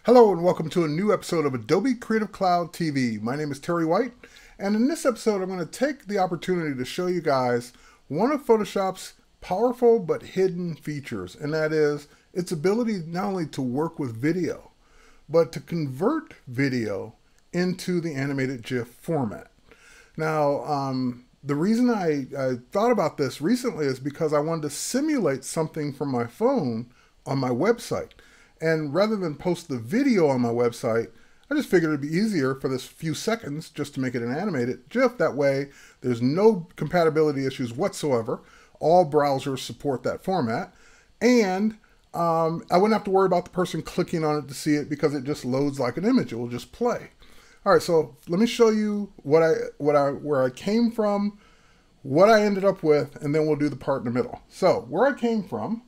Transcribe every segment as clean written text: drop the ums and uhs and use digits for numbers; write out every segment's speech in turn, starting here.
Hello and welcome to a new episode of Adobe Creative Cloud TV. My name is Terry White, and in this episode I'm going to take the opportunity to show you guys one of Photoshop's powerful but hidden features, and that is its ability not only to work with video, but to convert video into the animated GIF format. Now, the reason I thought about this recently is because I wanted to simulate something from my phone on my website. And rather than post the video on my website, I just figured it'd be easier for this few seconds just to make it an animated GIF. That way, there's no compatibility issues whatsoever. All browsers support that format. And I wouldn't have to worry about the person clicking on it to see it because it just loads like an image. It will just play. All right, so let me show you where I came from, what I ended up with, and then we'll do the part in the middle. So where I came from,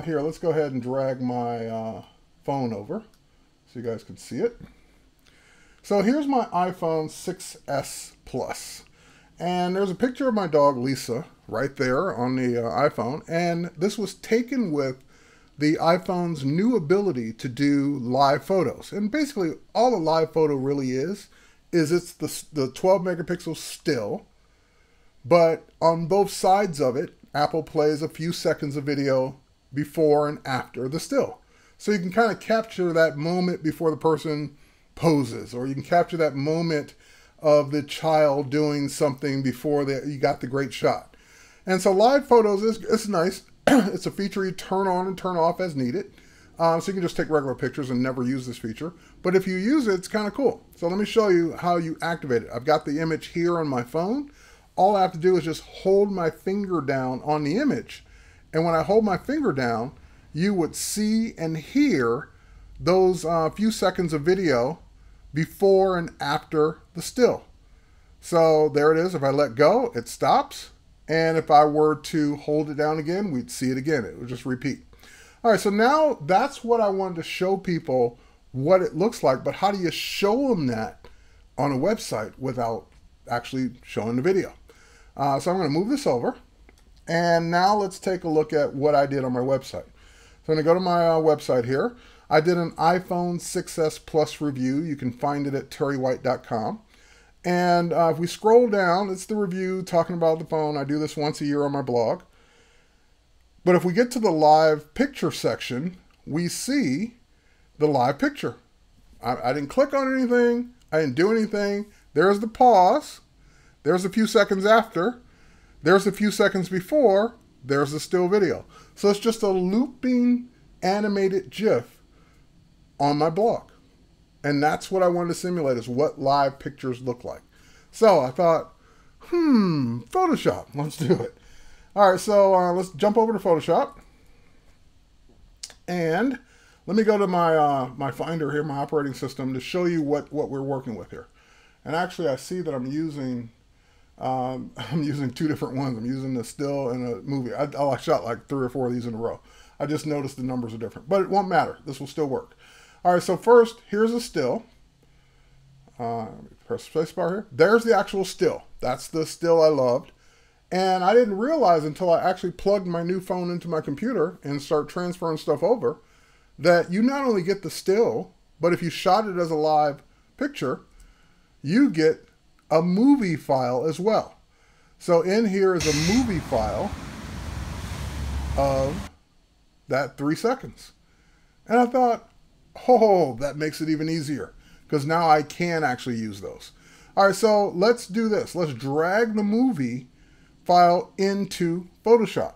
here, let's go ahead and drag my phone over so you guys can see it. So here's my iPhone 6S Plus. And there's a picture of my dog, Lisa, right there on the iPhone. And this was taken with the iPhone's new ability to do live photos. And basically, all a live photo really is it's the 12 megapixel still. But on both sides of it, Apple plays a few seconds of video before and after the still. So you can kind of capture that moment before the person poses, or you can capture that moment of the child doing something before you got the great shot. And so live photos is nice. It's a feature you turn on and turn off as needed. So you can just take regular pictures and never use this feature. But if you use it, it's kind of cool. So let me show you how you activate it. I've got the image here on my phone. All I have to do is just hold my finger down on the image. And when I hold my finger down, you would see and hear those few seconds of video before and after the still. So there it is. If I let go, it stops. And if I were to hold it down again, we'd see it again. It would just repeat. All right, so now that's what I wanted to show people what it looks like, but how do you show them that on a website without actually showing the video? So I'm going to move this over. And now let's take a look at what I did on my website. So I'm going to go to my website here. I did an iPhone 6S Plus review. You can find it at terrywhite.com. And if we scroll down, it's the review talking about the phone. I do this once a year on my blog. But if we get to the live picture section, we see the live picture. I didn't click on anything. I didn't do anything. There's the pause. There's a few seconds after. There's a few seconds before. There's the still video. So it's just a looping animated GIF on my blog. And that's what I wanted to simulate, is what live pictures look like. So I thought, Photoshop, let's do it. All right, so let's jump over to Photoshop. And let me go to my Finder here, my operating system, to show you what we're working with here. And actually, I see that I'm using two different ones. I'm using the still and a movie. I shot like 3 or 4 of these in a row. I just noticed the numbers are different, but it won't matter. This will still work. All right, so first, here's a still. Press spacebar here. There's the actual still. That's the still I loved. And I didn't realize until I actually plugged my new phone into my computer and start transferring stuff over that you not only get the still, but if you shot it as a live picture, you get a movie file as well. So in here is a movie file of that 3 seconds. And I thought, oh, that makes it even easier because now I can actually use those. All right, so let's do this. Let's drag the movie file into Photoshop.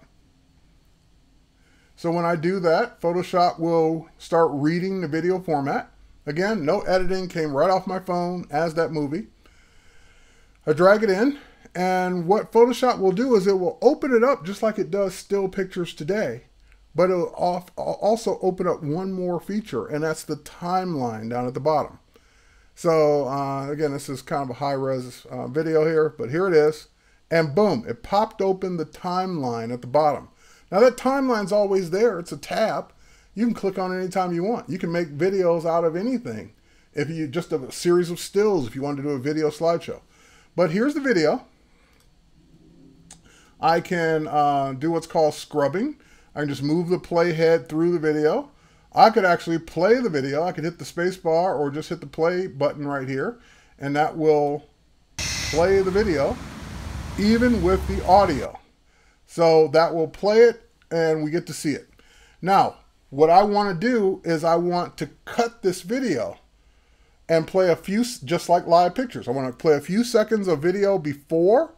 So when I do that, Photoshop will start reading the video format. Again, no editing, came right off my phone as that movie. I drag it in, and what Photoshop will do is it will open it up just like it does still pictures today, but it'll also open up one more feature, and that's the timeline down at the bottom. So again, this is kind of a high-res video here, but here it is, and boom, it popped open the timeline at the bottom. Now that timeline's always there. It's a tab. You can click on it anytime you want. You can make videos out of anything. If you just have a series of stills, if you want to do a video slideshow. But here's the video. I can do what's called scrubbing. I can just move the playhead through the video. I could actually play the video. I could hit the space bar or just hit the play button right here, and that will play the video even with the audio. So that will play it and we get to see it. Now, what I want to do is I want to cut this video and play a few, just like live pictures. I want to play a few seconds of video before,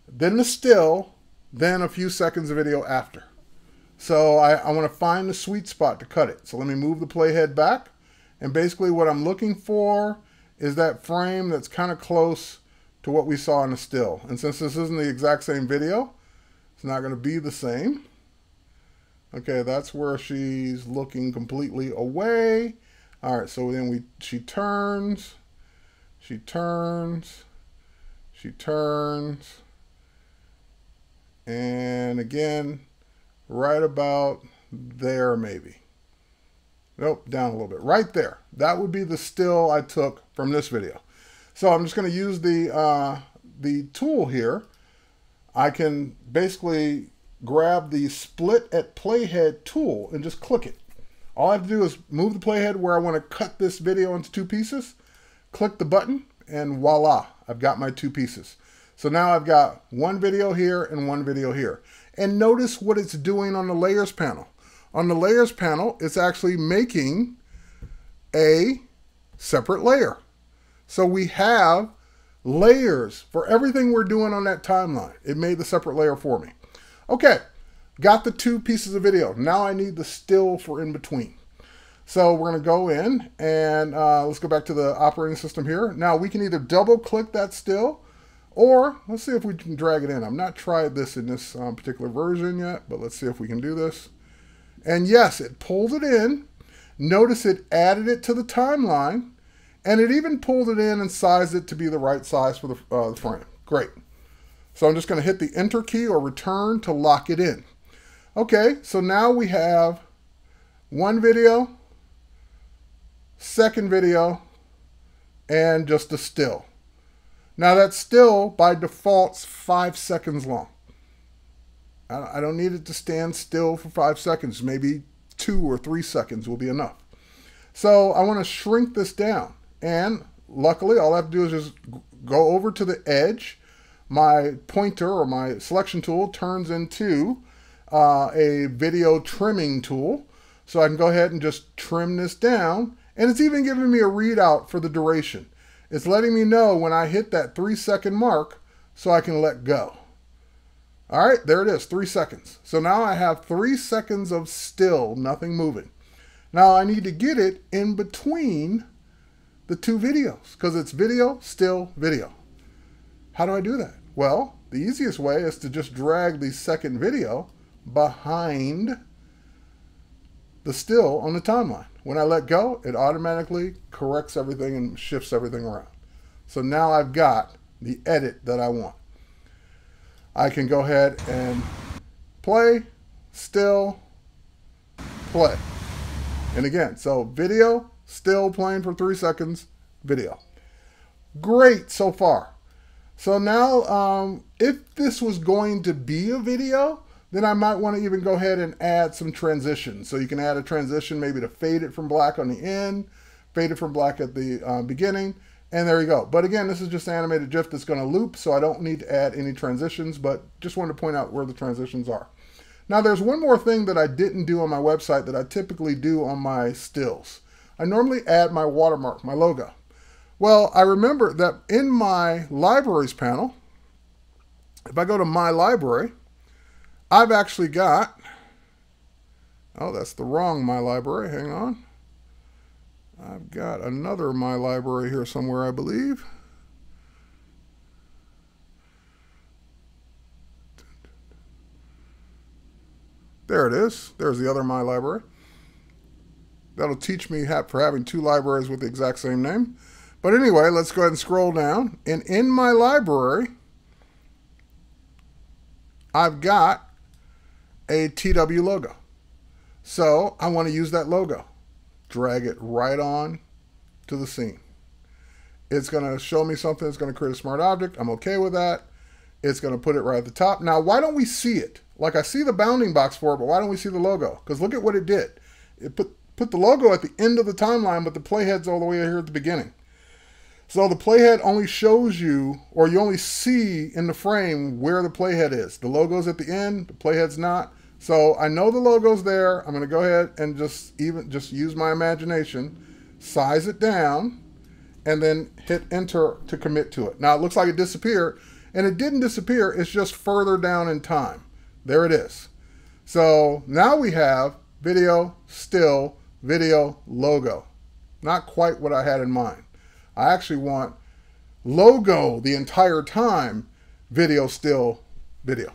then the still, then a few seconds of video after. So I want to find the sweet spot to cut it. So let me move the playhead back. And basically what I'm looking for is that frame that's kind of close to what we saw in the still. And since this isn't the exact same video, it's not going to be the same. Okay, that's where she's looking completely away. All right, so then she turns, and again, right about there maybe. Nope, down a little bit. Right there. That would be the still I took from this video. So I'm just going to use the tool here. I can basically grab the split at playhead tool and just click it. All I have to do is move the playhead where I want to cut this video into two pieces, click the button, and voila, I've got my two pieces. So now I've got one video here and one video here. And notice what it's doing on the layers panel. On the layers panel, it's actually making a separate layer. So we have layers for everything we're doing on that timeline. It made the separate layer for me. Okay, got the two pieces of video. Now I need the still for in between. So we're going to go in and let's go back to the operating system here. Now we can either double click that still, or let's see if we can drag it in. I've not tried this in this particular version yet, but let's see if we can do this. And yes, it pulled it in. Notice it added it to the timeline, and it even pulled it in and sized it to be the right size for the frame. Great. So I'm just going to hit the enter key or return to lock it in. Okay, so now we have one video, second video, and just a still. Now that still by default's 5 seconds long. I don't need it to stand still for 5 seconds. Maybe 2 or 3 seconds will be enough. So I want to shrink this down. And luckily, all I have to do is just go over to the edge. My pointer or my selection tool turns into a video trimming tool. So I can go ahead and just trim this down. And it's even giving me a readout for the duration. It's letting me know when I hit that 3 second mark so I can let go. All right, there it is, 3 seconds. So now I have 3 seconds of still, nothing moving. Now I need to get it in between the two videos because it's video, still, video. How do I do that? Well, the easiest way is to just drag the second video behind the still on the timeline. When I let go, it automatically corrects everything and shifts everything around. So now I've got the edit that I want. I can go ahead and play, still, play. And again, so video, still playing for 3 seconds, video. Great so far. So now, if this was going to be a video, then I might want to even go ahead and add some transitions. So you can add a transition maybe to fade it from black on the end, fade it from black at the beginning, and there you go. But again, this is just an animated GIF that's going to loop, so I don't need to add any transitions, but just wanted to point out where the transitions are. Now there's one more thing that I didn't do on my website that I typically do on my stills. I normally add my watermark, my logo. Well, I remember that in my libraries panel, if I go to my library, I've actually got, oh, that's the wrong my library, hang on. I've got another my library here somewhere, I believe. There it is. There's the other my library. That'll teach me for having two libraries with the exact same name. But anyway, let's go ahead and scroll down. And in my library, I've got a TW logo. So I want to use that logo. Drag it right on to the scene. It's going to show me something. It's going to create a smart object. I'm okay with that. It's going to put it right at the top. Now, why don't we see it? Like I see the bounding box for it, but why don't we see the logo? Because look at what it did. it put the logo at the end of the timeline, but the playhead's all the way here at the beginning. So the playhead only shows you, or you only see in the frame where the playhead is. The logo's at the end, the playhead's not. So I know the logo's there. I'm going to go ahead and just use my imagination, size it down, and then hit enter to commit to it. Now it looks like it disappeared, and it didn't disappear. It's just further down in time. There it is. So now we have video, still, video, logo. Not quite what I had in mind. I actually want logo the entire time, video, still, video.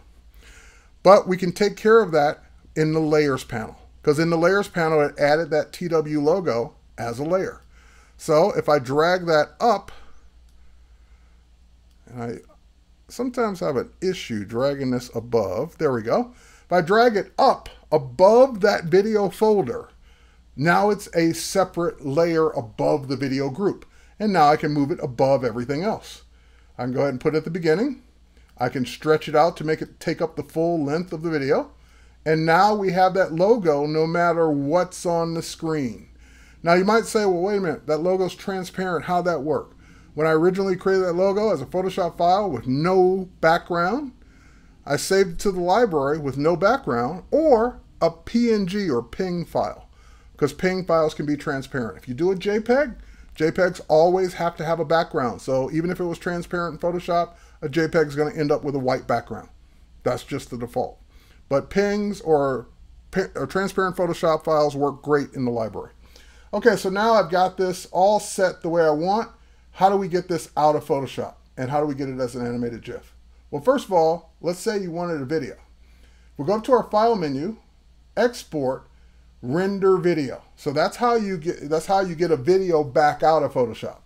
But we can take care of that in the layers panel, because in the layers panel, it added that TW logo as a layer. So if I drag that up, and I sometimes have an issue dragging this above, there we go. If I drag it up above that video folder, now it's a separate layer above the video group. And now I can move it above everything else. I can go ahead and put it at the beginning. I can stretch it out to make it take up the full length of the video. And now we have that logo no matter what's on the screen. Now you might say, well, wait a minute, that logo's transparent. How'd that work? When I originally created that logo as a Photoshop file with no background, I saved it to the library with no background, or a PNG or PNG file, because PNG files can be transparent. If you do a JPEG, JPEGs always have to have a background. So even if it was transparent in Photoshop, a JPEG is going to end up with a white background. That's just the default. But PNGs or transparent Photoshop files work great in the library. Okay, so now I've got this all set the way I want. How do we get this out of Photoshop? And how do we get it as an animated GIF? Well, first of all, let's say you wanted a video. We'll go up to our file menu, export, render video. So that's how you get a video back out of Photoshop.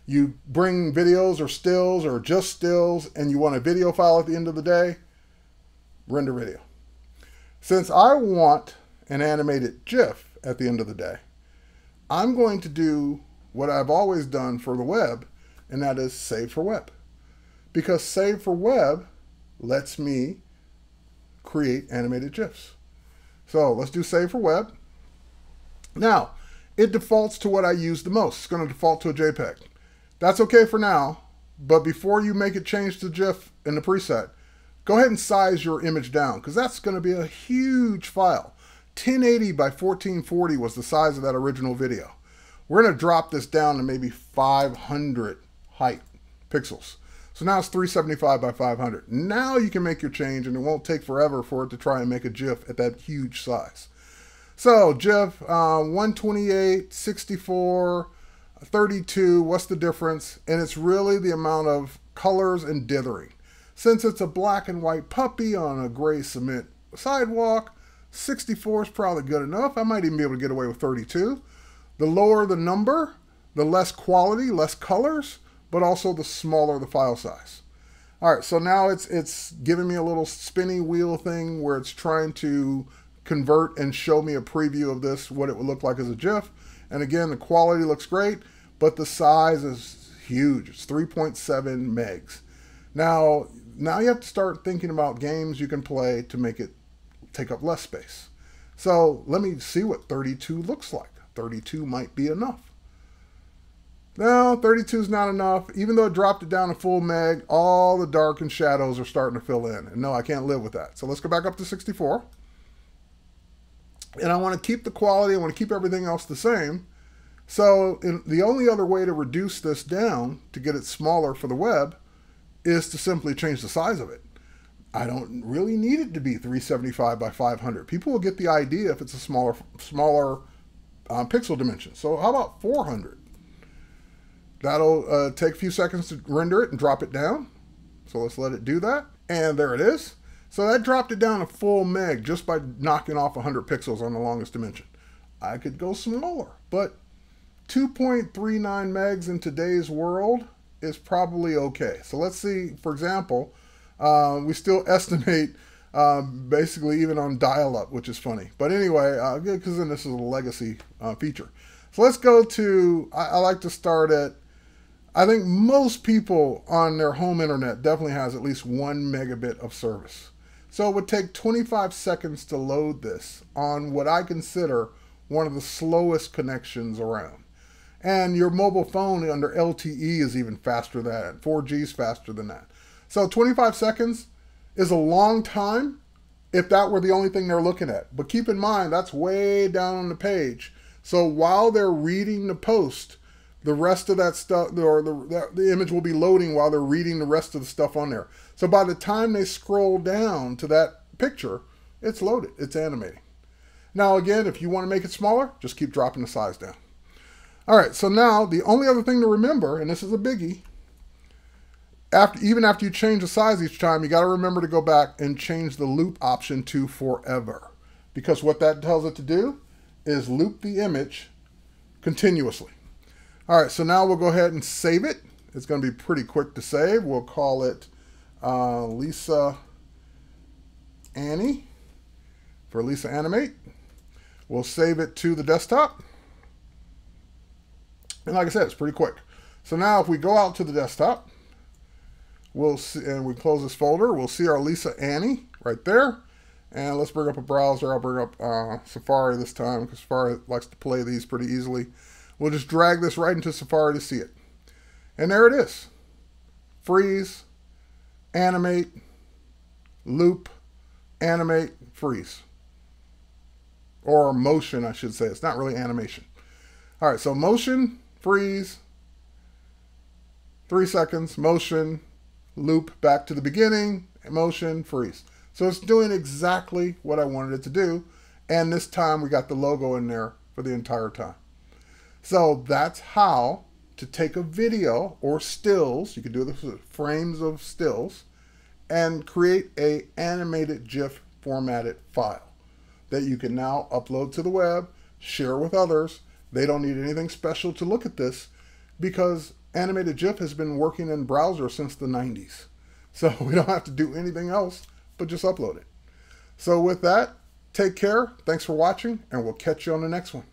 You bring videos or stills or just stills, and you want a video file at the end of the day, render video. Since I want an animated GIF at the end of the day, I'm going to do what I've always done for the web, and that is save for web. Because save for web lets me create animated GIFs. So let's do save for web. Now, it defaults to what I use the most. It's going to default to a JPEG. That's okay for now, but before you make it change to GIF in the preset, go ahead and size your image down, because that's going to be a huge file. 1080 by 1440 was the size of that original video. We're going to drop this down to maybe 500 height pixels. So now it's 375 by 500. Now you can make your change, and it won't take forever for it to try and make a GIF at that huge size. So GIF, 128, 64, 32, what's the difference? And it's really the amount of colors and dithering. Since it's a black and white puppy on a gray cement sidewalk, 64 is probably good enough. I might even be able to get away with 32. The lower the number, the less quality, less colors, but also the smaller the file size. All right, so now it's giving me a little spinny wheel thing where it's trying to convert and show me a preview of this, what it would look like as a GIF. And again, the quality looks great, but the size is huge. It's 3.7 megs. Now you have to start thinking about games you can play to make it take up less space. So let me see what 32 looks like. 32 might be enough. No, 32 is not enough. Even though it dropped it down a full meg, all the dark and shadows are starting to fill in. And no, I can't live with that. So let's go back up to 64. And I want to keep the quality. I want to keep everything else the same. So the only other way to reduce this down to get it smaller for the web is to simply change the size of it. I don't really need it to be 375 by 500. People will get the idea if it's a smaller pixel dimension. So how about 400? That'll take a few seconds to render it and drop it down. So let's let it do that. And there it is. So that dropped it down a full meg just by knocking off 100 pixels on the longest dimension. I could go smaller, but 2.39 megs in today's world is probably okay. So let's see, for example, we still estimate basically even on dial-up, which is funny. But anyway, because then this is a legacy feature. So let's go to, I like to start at, I think most people on their home internet definitely has at least 1 megabit of service. So it would take 25 seconds to load this on what I consider one of the slowest connections around. And your mobile phone under LTE is even faster than that. 4G is faster than that. So 25 seconds is a long time if that were the only thing they're looking at. But keep in mind, that's way down on the page. So while they're reading the post, the rest of that stuff, or the image will be loading while they're reading the rest of the stuff on there. So by the time they scroll down to that picture, it's loaded, it's animating. Now again, if you want to make it smaller, just keep dropping the size down. All right, so now the only other thing to remember, and this is a biggie, even after you change the size each time, you got to remember to go back and change the loop option to forever. Because what that tells it to do is loop the image continuously. All right, so now we'll go ahead and save it. It's going to be pretty quick to save. We'll call it Lisa Annie for Lisa Animate. We'll save it to the desktop. And like I said, it's pretty quick. So now if we go out to the desktop, we'll see, and we close this folder, we'll see our Lisa Annie right there. And let's bring up a browser. I'll bring up Safari this time because Safari likes to play these pretty easily. We'll just drag this right into Safari to see it. And there it is. Freeze, animate, loop, animate, freeze. Or motion, I should say. It's not really animation. All right, so motion, freeze, 3 seconds, motion, loop back to the beginning, motion, freeze. So it's doing exactly what I wanted it to do. And this time we got the logo in there for the entire time. So that's how to take a video or stills, you can do this with frames of stills, and create a animated GIF formatted file that you can now upload to the web, share with others. They don't need anything special to look at this because animated GIF has been working in browsers since the 90s. So we don't have to do anything else but just upload it. So with that, take care. Thanks for watching, and we'll catch you on the next one.